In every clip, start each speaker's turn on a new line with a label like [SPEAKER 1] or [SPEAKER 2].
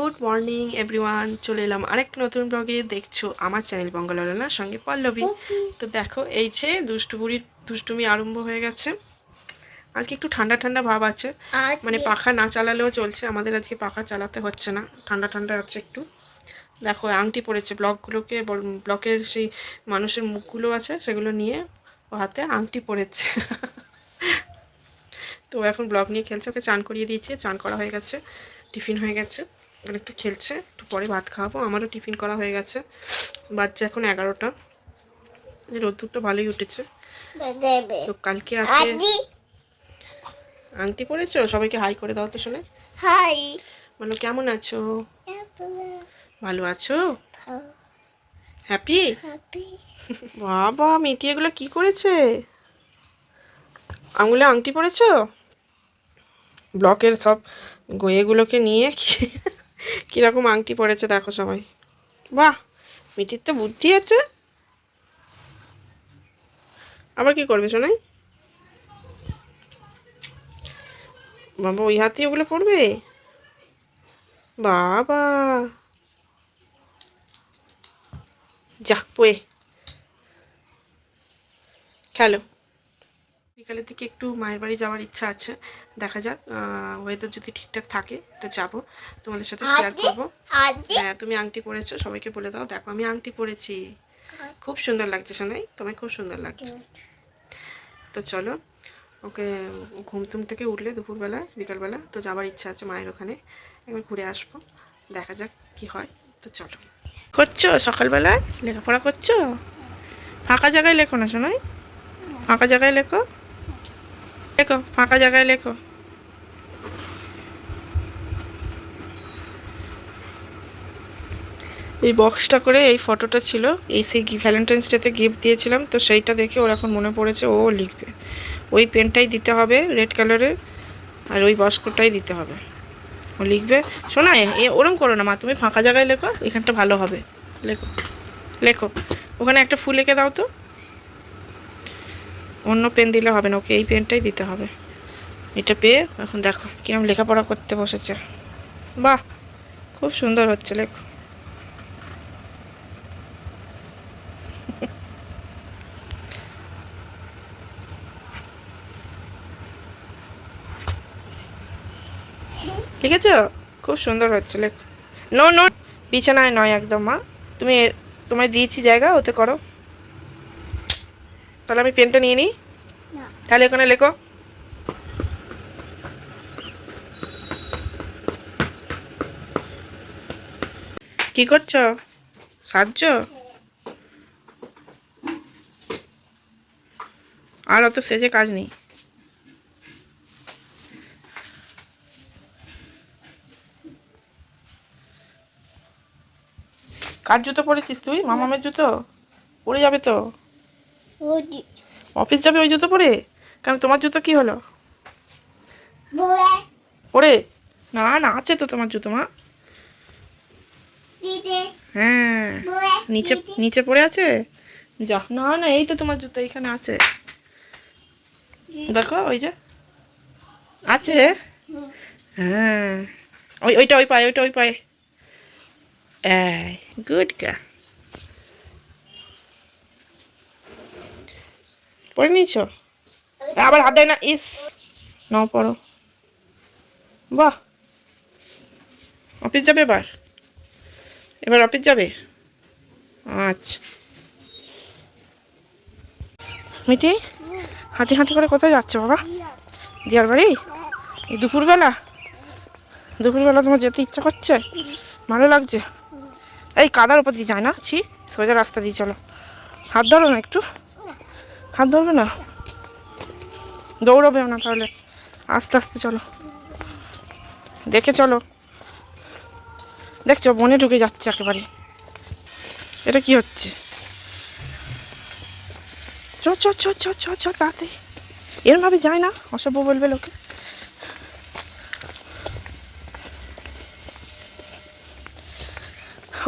[SPEAKER 1] Good morning everyone, চলে এলাম আরেকটা নতুন ব্লগে। দেখছো আমার চ্যানেল বঙ্গালনার সঙ্গে পল্লবী। তো দেখো এই যে দুষ্টুবুড়ির দুষ্টুমি আরম্ভ হয়ে গেছে। আজকে একটু ঠান্ডা ঠান্ডা ভাব আছে, মানে পাখা না চালালেও চলছে। আমাদের আজকে পাখা চালাতে হচ্ছে না, ঠান্ডা ঠান্ডা হচ্ছে একটু। দেখো আংটি পড়েছে, ব্লকগুলোকে ব্লকের সেই মানুষের মুখগুলো আছে সেগুলো নিয়ে ও হাতে আংটি পড়েছে। তো এখন ব্লগ নিয়ে খেলছে, ওকে চান করিয়ে দিয়েছে, চান করা হয়ে গেছে, টিফিন হয়ে গেছে, আর একটু খেলছে। একটু পরে ভাত খাওয়াবো। আমারও টিফিন করা হয়ে গেছে, বাচ্চা এখন 11টা। রোদ্দুরটা ভালোই উঠেছে। তো কালকে আছে আংটি পরেছো, সবাইকে হাই করে দাও তো শুনে।
[SPEAKER 2] হাই,
[SPEAKER 1] বলো কেমন আছো? ভালো আছো? হ্যাপি? বাবা মেয়েটি এগুলো কি করেছে? আঙুলে আংটি পরেছো? ব্লকের সব এগুলোকে নিয়ে কীরকম আংটি পরেছে দেখো সবাই। বাহ, মেয়েটির তো বুদ্ধি আছে। আবার কি করবে শোনাই? বাবা ওই হাতে ওগুলো পড়বে? বাবা যা পোয়ে খেলো। বিকালের দিকে একটু মায়ের বাড়ি যাওয়ার ইচ্ছা আছে, দেখা যাক। ওয়েদার যদি ঠিকঠাক থাকে তো যাব, তোমাদের সাথে শেয়ার করবো। হ্যাঁ তুমি আংটি পরেছো, সবাইকে বলে দাও দেখো আমি আংটি পরেছি। খুব সুন্দর লাগছে শোনাই, তোমায় খুব সুন্দর লাগছে। তো চলো, ওকে ঘুম টুম থেকে উঠলে দুপুরবেলা বিকালবেলা তো যাবার ইচ্ছা আছে মায়ের ওখানে, একবার ঘুরে আসবো, দেখা যাক কি হয়। তো চলো। করছো সকালবেলায় লেখাপড়া করছো? ফাঁকা জায়গায় লেখো না শোনাই, ফাঁকা জায়গায় লেখো, লেখো ফাঁকা জায়গায় লেখো। এই বক্সটা করে এই ফটোটা ছিল, এই সেই ভ্যালেন্টাইন্স ডেতে গিফট দিয়েছিলাম, তো সেইটা দেখে ওর এখন মনে পড়েছে ও লিখবে। ওই পেনটাই দিতে হবে রেড কালারের, আর ওই বক্সটাই দিতে হবে, ও লিখবে। শোনা ওরম করো না মা, তুমি ফাঁকা জায়গায় লেখো, এখানটা ভালো হবে। লেখো লেখো, ওখানে একটা ফুল এঁকে দাও তো। অন্য পেন দিলে হবে না, ওকে এই পেনটাই দিতে হবে। এটা পেয়ে এখন দেখো কিরম লেখাপড়া করতে বসেছে। বাহ, খুব সুন্দর হচ্ছে, লেখো। লিখেছো? খুব সুন্দর হচ্ছে, লেখো। নো নো, বিছানায় নয় একদম মা, তুমি তোমায় দিয়েছি জায়গা, ওতে করো। তাহলে আমি পেনটা নিয়ে নিই, তাহলে এখানে লেখো। কি করছো? সাজছো? আর অত সেজে কাজ নেই। কার জুতো পরেছিস তুই? মামামের জুতো পরে যাবে তো, অফিস যাবে ওই জুতো পরে? কারণ তোমার জুতো কি হলো পরে? না না, আছে তো তোমার জুতো মা। হ্যাঁ, নিচে নিচে পড়ে আছে। যা, না না এই তো তোমার জুতো এখানে আছে, দেখো ওই যে আছে। হ্যাঁ, ওইটা ওই পায়ে, ওইটা ওই পায়ে। গুড গা, পরে নিয়েছো? আবার হাত দেয় না, ইস। নাও পড়ো। বাহ, অফিস যাবে এবার? এবার অফিস যাবে? আচ্ছা। মিটি হাঁটি হাঁটি করে কোথায় যাচ্ছ বাবা? দিয়ার বাড়ি? এই দুপুরবেলা? দুপুরবেলা তোমার যেতে ইচ্ছা করছে? ভালো লাগছে? এই কাদার উপর দিয়ে যায় না, ছি, সোজা রাস্তা দিয়ে চলো। হাত ধরো না একটু, হাত ধরবে না, দৌড়বেও না তাহলে, আস্তে আস্তে চলো, দেখে চলো। দেখছো বনে ঢুকে যাচ্ছে একেবারে, এটা কি হচ্ছে? চ চ চ চ চ চ তাতে, এরমভাবে যায় না, অসভ্য বলবে লোকে।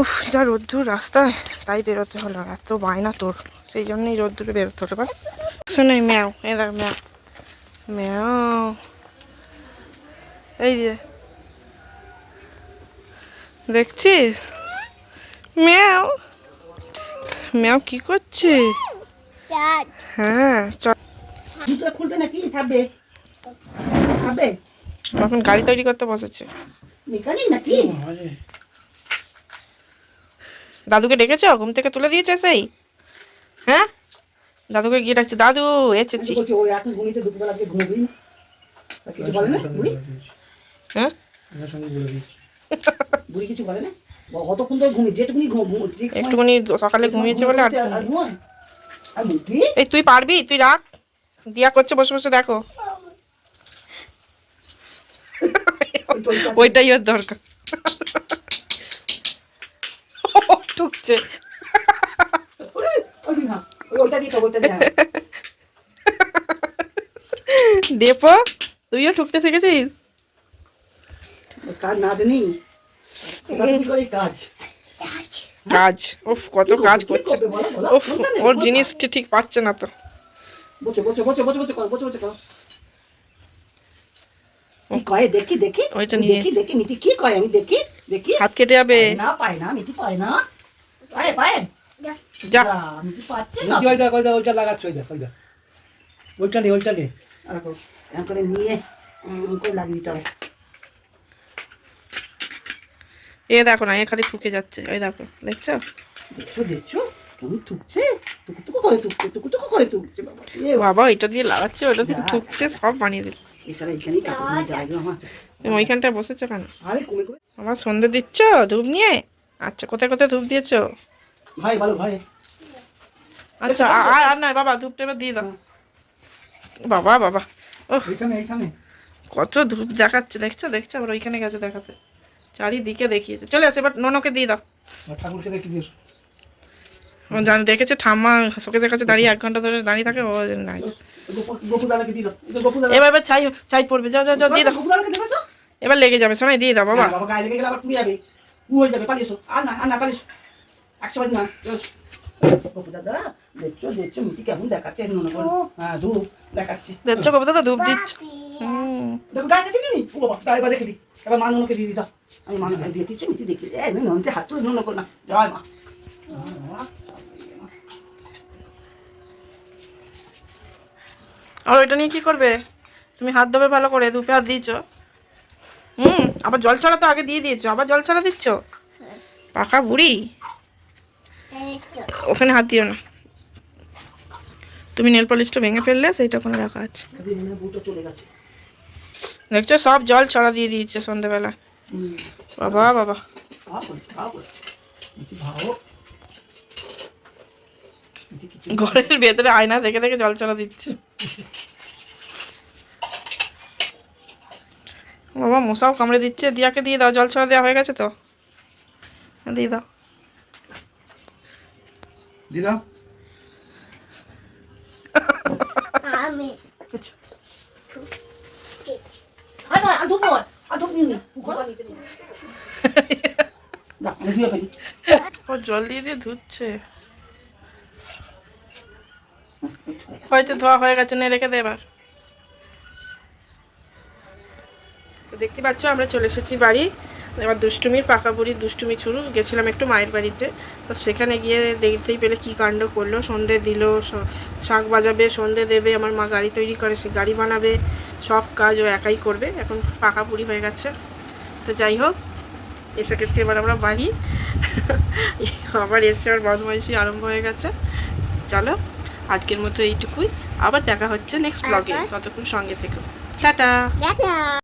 [SPEAKER 1] উফ, যা রোদ্দুর রাস্তায়, তাই বেরোতে হলো, এত বায়না তোর, সেই জন্যই রোদ্দুরে বেরোতে হলো। বা শোনে ম্যাও, এ দেখ ম্যাও, ম্যাও, এই যে দেখছিস ম্যাও ম্যাও কি করছে? হ্যাঁ চল
[SPEAKER 2] খুলবে নাকি থাকবে থাকবে
[SPEAKER 1] এখন গাড়ি তৈরি করতে বসেছে।
[SPEAKER 2] মেকানিক নাকি?
[SPEAKER 1] দাদুকে ডেকেছ? ঘুম থেকে তুলে দিয়েছে সেই? হ্যাঁ দাদুকে গিয়ে ডাকছে, দাদু এসেছি।
[SPEAKER 2] ওই এখন ঘুমিয়েছে, দুপুরবেলা আজকে ঘুমবি না, কিছু বলে না বুড়ি?
[SPEAKER 1] হ্যাঁ
[SPEAKER 2] বুড়ি কিছু বলে না? কতক্ষণ ধরে ঘুমিয়ে, যেটুকুনি
[SPEAKER 1] একটুখানি সকালে ঘুমিয়েছে বলে। আর এই তুই পারবি? তুই রাখ, দিয়া করছে বসে বসে, দেখো ওইটাই ওর দরকার। ঠুকছে দেপো, তুইও ঠুকতে শিখেছিস?
[SPEAKER 2] কাজ না দেনি কাজ
[SPEAKER 1] কাজ ওফ কত কাজ করছে। ওফ ওর জিনিস ঠিক পাচ্ছে না তো।
[SPEAKER 2] বসে বসে বসে বসে বসে করো, বসে বসে করো। কি কয় দেখি দেখি,
[SPEAKER 1] ওইটা নিয়ে
[SPEAKER 2] দেখি দেখি মিটি কি কয়, আমি দেখি দেখি।
[SPEAKER 1] হাত কেটে যাবে।
[SPEAKER 2] না পায় না মিটি, পায় না, পায় পায়
[SPEAKER 1] যা
[SPEAKER 2] মিটি পাচ্ছে না।
[SPEAKER 3] ওই দা ওইটা লাগাচ্ছ, ওই দা ওইটা নে
[SPEAKER 2] রাখো এমন করে নিয়ে করে লাগিয়ে দিতে হবে।
[SPEAKER 1] এ দেখো না, এ খালি ঠুকে যাচ্ছে, ওই দেখো, দেখছো
[SPEAKER 2] দেখছো দেখছো তুমি ঠুকছে, টুকু করে ঠুকছে, টুকু করে ঠুকছে। বাবা
[SPEAKER 1] বাবা এটা দিয়ে লাগাচ্ছে, ওটা দিয়ে ঠুকছে, সব বানিয়ে দিল।
[SPEAKER 2] এছাড়া এখানেই কাপড় জায়গা আমার।
[SPEAKER 1] তুমি ওইখানটায় বসেছো কেন?
[SPEAKER 2] আরে কমে কমে
[SPEAKER 1] আমার সন্ধে দিচ্ছ ধূপ নিয়ে? আচ্ছা কোথায় কোথায় ধূপ দিয়েছো?
[SPEAKER 2] ভাই ভালো ভাই।
[SPEAKER 1] আচ্ছা আর না বাবা, ধূপটা এবার দিয়ে দাও। বাবা বাবা ও
[SPEAKER 3] এইখানে
[SPEAKER 1] কত ধূপ দেখাচ্ছে, দেখছো দেখছো, আবার ওইখানে গেছে দেখাতে, চারিদিকে দেখিয়েছে। চলে আসে এবার নোনোকে দিয়ে দাও।
[SPEAKER 3] ঠাকুরকে দেখি দিস।
[SPEAKER 1] ও জানি দেখেছে ঠাম্মা শোকেসের কাছে দাঁড়িয়ে 1 ঘন্টা ধরে দাঁড়িয়ে থাকে, ও নাই।
[SPEAKER 2] গোপু দাদাকে দিল, গোপু দাদা
[SPEAKER 1] এবার এবার চাই চাই পড়বে, যাও যাও যাও দিয়ে দাও।
[SPEAKER 2] গোপু দাদাকে দিবেছো?
[SPEAKER 1] এবার লেগে যাবে, শোনাই দিয়ে দাও বাবা।
[SPEAKER 2] বাবা গায়ে লেগে গেলে আবার পুড়ে যাবে, উ হয়ে যাবে, পালিয়েছো। আর না পালিয়েছো, 100 না। গোপু দাদা দেখছো দেখছো মিটি কেমন দেখাচ্ছে, নোনা করে। হ্যাঁ ধূপ দেখাচ্ছে,
[SPEAKER 1] দেখছো বাবা দাদা ধূপ দিচ্ছ।
[SPEAKER 2] দেখো গায়ে কাছে নিনি। ও বাবা গায়ে দেখে দি, এবার মা নোনাকে দিয়ে দিতা। আমি মা নোনাকে দিয়ে দিচ্ছি, মিটি দেখি এই ননতে হাত তুলে নোনা কর না। জয় মা।
[SPEAKER 1] আর ওইটা নিয়ে কি করবে? তুমি হাত ধোবে ভালো করে, ধূপে হাত দিয়েছো। আবার জল ছড়া তো আগে দিয়ে দিয়েছো, আবার জল ছড়া দিচ্ছ, পাকা বুড়ি। ওখানে হাত দিও না, তুমি নেল পলিশটা ভেঙে ফেললে, সেইটা ওখানে রাখা আছে।
[SPEAKER 2] বুটো চলে গেছে,
[SPEAKER 1] দেখছো সব জল ছড়া দিয়ে দিয়েছে সন্ধ্যেবেলা। বাবা বাবা ঘরের ভেতরে আয়না দেখে দেখে জল ছড়া দিচ্ছে। বাবা মশাও কামড়ে দিচ্ছে। দিয়াকে দিয়ে দাও, জল ছড়া দেওয়া হয়ে গেছে তো, দিয়ে দাও।
[SPEAKER 3] দিদা
[SPEAKER 2] আমি আদব নিয়ে
[SPEAKER 1] ও জল দিয়ে দিয়ে ধুচ্ছে, হয়তো ধোয়া হয়ে গেছে, না রেখে দে এবার। তো দেখতে পাচ্ছ আমরা চলে এসেছি বাড়ি। এবার দুষ্টুমির পাকা বুড়ির দুষ্টুমি শুরু। গেছিলাম একটু মায়ের বাড়িতে, তো সেখানে গিয়ে দেখতেই পেলে কী কাণ্ড করলো। সন্ধে দিল, শাঁখ বাজাবে, সন্ধে দেবে, আমার মা গাড়ি তৈরি করে, সে গাড়ি বানাবে, সব কাজ ও একাই করবে। এখন পাকা বুড়ি হয়ে গেছে। তো যাই হোক, এসে গেছি এবার আমরা বাড়ি। আবার এসে আবার বদমাইশি আরম্ভ হয়ে গেছে। চলো আজকের মতো এইটুকুই, আবার দেখা হচ্ছে নেক্সট ব্লগে, ততক্ষণ সঙ্গে থেকো। টাটা।